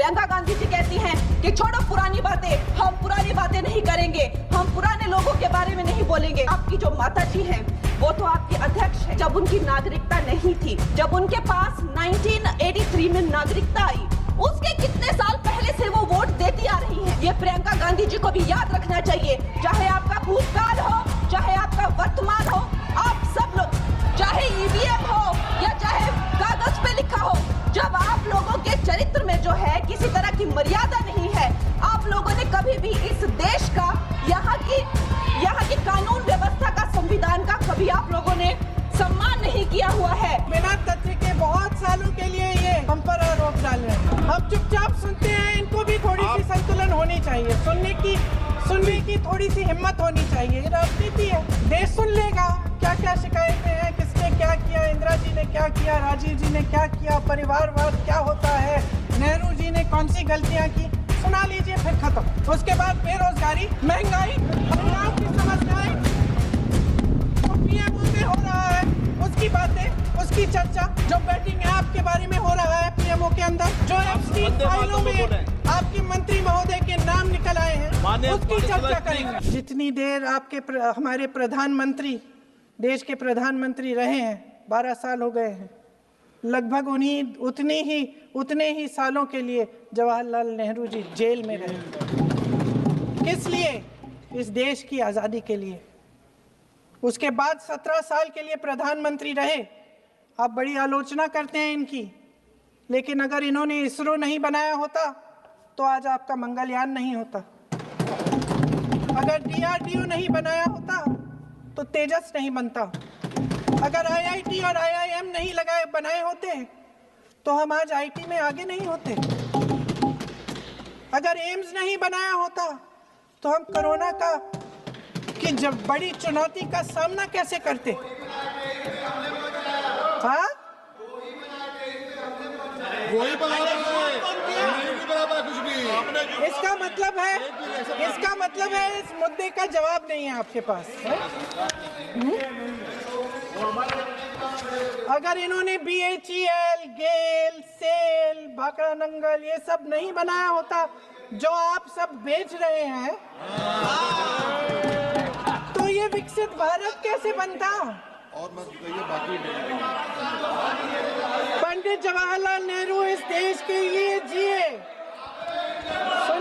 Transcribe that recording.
प्रियंका गांधी जी कहती हैं कि छोड़ो पुरानी बातें, हम पुरानी बातें नहीं करेंगे, हम पुराने लोगों के बारे में नहीं बोलेंगे। आपकी जो माता जी हैं वो तो आपकी अध्यक्ष है। जब उनकी नागरिकता नहीं थी, जब उनके पास 1983 में नागरिकता आई, उसके कितने साल पहले से वो वोट देती आ रही हैं। ये प्रियंका गांधी जी को भी याद रखना चाहिए। चाहे आपका भूतकाल हो, चाहे आपका वर्तमान हो, आप सब लोग, चाहे ईवीएम हो या चाहे कागज पे लिखा हो, जब आप लोगों के चरित्र में जो है किसी तरह की मर्यादा नहीं है, आप लोगों ने कभी भी इस देश का, यहाँ की कानून व्यवस्था का, संविधान का कभी आप लोगों ने सम्मान नहीं किया हुआ है। बिना तथ्य के बहुत सालों के लिए ये हम पर आरोप डाल रहे हैं। हम चुपचाप सुनते हैं, इनको भी थोड़ी सी संतुलन होनी चाहिए, सुनने की थोड़ी सी हिम्मत होनी चाहिए। ये राजनीति है, देश सुन लेगा क्या क्या शिकायतें हैं, किसने क्या किया, इंदिरा जी ने क्या किया, राजीव जी ने क्या किया, परिवारवाद क्या होता है, नेहरू जी ने कौन सी गलतियां की, सुना लीजिए, फिर खत्म। उसके बाद बेरोजगारी, महंगाई, महिलाओं की समस्याएं, पीएमओ में हो रहा है उसकी बातें, उसकी चर्चा, जो बैटिंग ऐप के बारे में हो रहा है पीएमओ के अंदर, जो एफस्टीन फाइलों में आपके मंत्री महोदय के नाम निकल आए हैं, उसकी चर्चा करेंगे। जितनी देर हमारे प्रधानमंत्री, देश के प्रधानमंत्री रहे हैं, 12 साल हो गए हैं, लगभग उतने ही सालों के लिए जवाहरलाल नेहरू जी जेल में रहे। किस लिए? इस देश की आज़ादी के लिए। उसके बाद 17 साल के लिए प्रधानमंत्री रहे। आप बड़ी आलोचना करते हैं इनकी, लेकिन अगर इन्होंने इसरो नहीं बनाया होता तो आज आपका मंगलयान नहीं होता। अगर DRDO नहीं बनाया होता तो तेजस नहीं बनता। अगर IIT और IIM नहीं बनाए होते तो हम आज IT में आगे नहीं होते। अगर एम्स नहीं बनाया होता तो हम कोरोना की जब बड़ी चुनौती का सामना कैसे करते? हाँ, वही बना कुछ भी। इसका मतलब है इस मुद्दे का जवाब नहीं है आपके पास। अगर इन्होंने BHEL, गेल, सेल, भाखड़ा नंगल ये सब नहीं बनाया होता जो आप सब बेच रहे हैं, तो ये विकसित भारत कैसे बनता? और मत कहिए बाकी। पंडित जवाहरलाल नेहरू इस देश के लिए जिए।